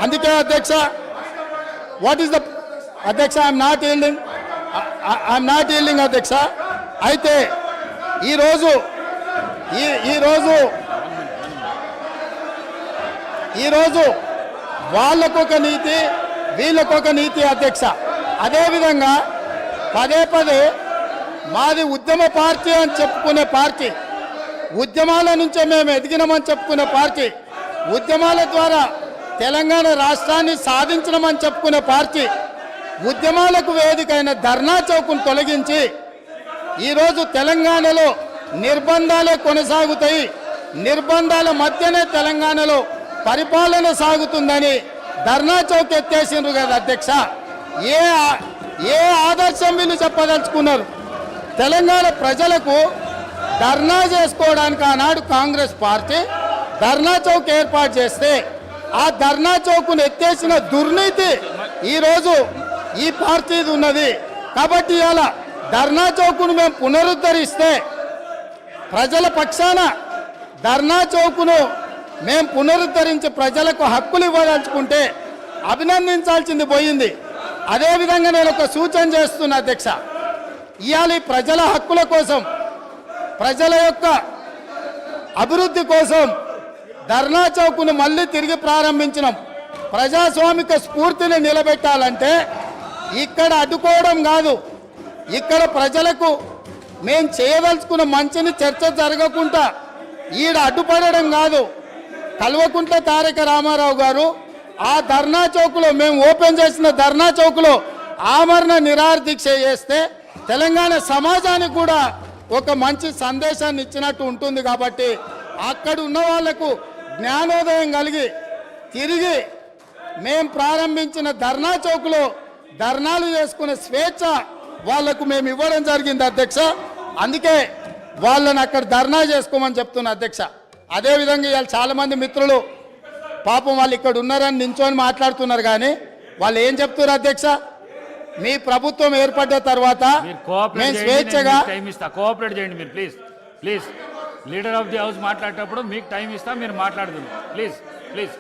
అందుకే అధ్యక్ష, what is the అధ్యక్ష, ఐఎమ్ నాట్ ఈల్డింగ్ అధ్యక్ష. అయితే ఈరోజు వాళ్ళకొక నీతి, వీళ్ళకొక నీతి అధ్యక్ష. అదేవిధంగా పదే పదే మాది ఉద్యమ పార్టీ అని చెప్పుకునే పార్టీ, ఉద్యమాల నుంచే మేము ఎదిగినామని చెప్పుకునే పార్టీ, ఉద్యమాల ద్వారా తెలంగాణ రాష్ట్రాన్ని సాధించడమని చెప్పుకునే పార్టీ, ఉద్యమాలకు వేదికైన ధర్నా చౌక్ను తొలగించి ఈరోజు తెలంగాణలో నిర్బంధాలే కొనసాగుతాయి, నిర్బంధాల మధ్యనే తెలంగాణలో పరిపాలన సాగుతుందని ధర్నా చౌక్ ఎత్తేసిండ్రు కదా అధ్యక్ష. ఏ ఆదర్శం వీళ్ళు చెప్పదలుచుకున్నారు? తెలంగాణ ప్రజలకు ధర్నా చేసుకోవడానికి ఆనాడు కాంగ్రెస్ పార్టీ ధర్నా చౌక్ ఏర్పాటు చేస్తే ఆ ధర్నా చౌక్ను ఎత్తేసిన దుర్నీతి ఈరోజు ఈ పార్టీది ఉన్నది. కాబట్టి ఇలా ధర్నా చౌక్ను మేము పునరుద్ధరిస్తే, ప్రజల పక్షాన ధర్నా చౌక్ను మేము పునరుద్ధరించి ప్రజలకు హక్కులు ఇవ్వదలుచుకుంటే అభినందించాల్సింది పోయింది. అదేవిధంగా నేను ఒక సూచన చేస్తున్నా అధ్యక్ష, ఇవాళ ప్రజల హక్కుల కోసం, ప్రజల యొక్క అభివృద్ధి కోసం ధర్నా చౌక్ను మళ్ళీ తిరిగి ప్రారంభించినాం. ప్రజాస్వామిక స్ఫూర్తిని నిలబెట్టాలంటే ఇక్కడ అడ్డుకోవడం కాదు, ఇక్కడ ప్రజలకు మేము చేయదలుచుకున్న మంచిని చర్చ జరగకుండా ఈడ అడ్డుపడడం కాదు. కల్వకుంట్ల తారక రామారావు గారు ఆ ధర్నా చౌక్లో, మేము ఓపెన్ చేసిన ధర్నా చౌక్లో ఆమరణ నిరాహార దీక్ష చేస్తే తెలంగాణ సమాజానికి కూడా ఒక మంచి సందేశాన్ని ఇచ్చినట్టు ఉంటుంది. కాబట్టి అక్కడ ఉన్న వాళ్లకు జ్ఞానోదయం కలిగి తిరిగి మేము ప్రారంభించిన ధర్నా చౌక్లో ధర్నాలు చేసుకునే స్వేచ్ఛ వాళ్లకు మేము ఇవ్వడం జరిగింది అధ్యక్ష. అందుకే వాళ్ళని అక్కడ ధర్నా చేసుకోమని చెప్తున్నా అధ్యక్ష. అదేవిధంగా ఇవాళ చాలామంది మిత్రులు పాపం వాళ్ళు ఇక్కడ ఉన్నారని నించొని మాట్లాడుతున్నారు, కానీ వాళ్ళు ఏం చెప్తున్నారు అధ్యక్ష? మీ ప్రభుత్వం ఏర్పడ్డ తర్వాత మేము స్వేచ్ఛగా కోఆపరేట్ చేయండి మీరు, please please. Leader of the house మాట్లాడేటప్పుడు మీకు టైం ఇస్తా, మీరు మాట్లాడుతున్నారు, ప్లీజ్ ప్లీజ్.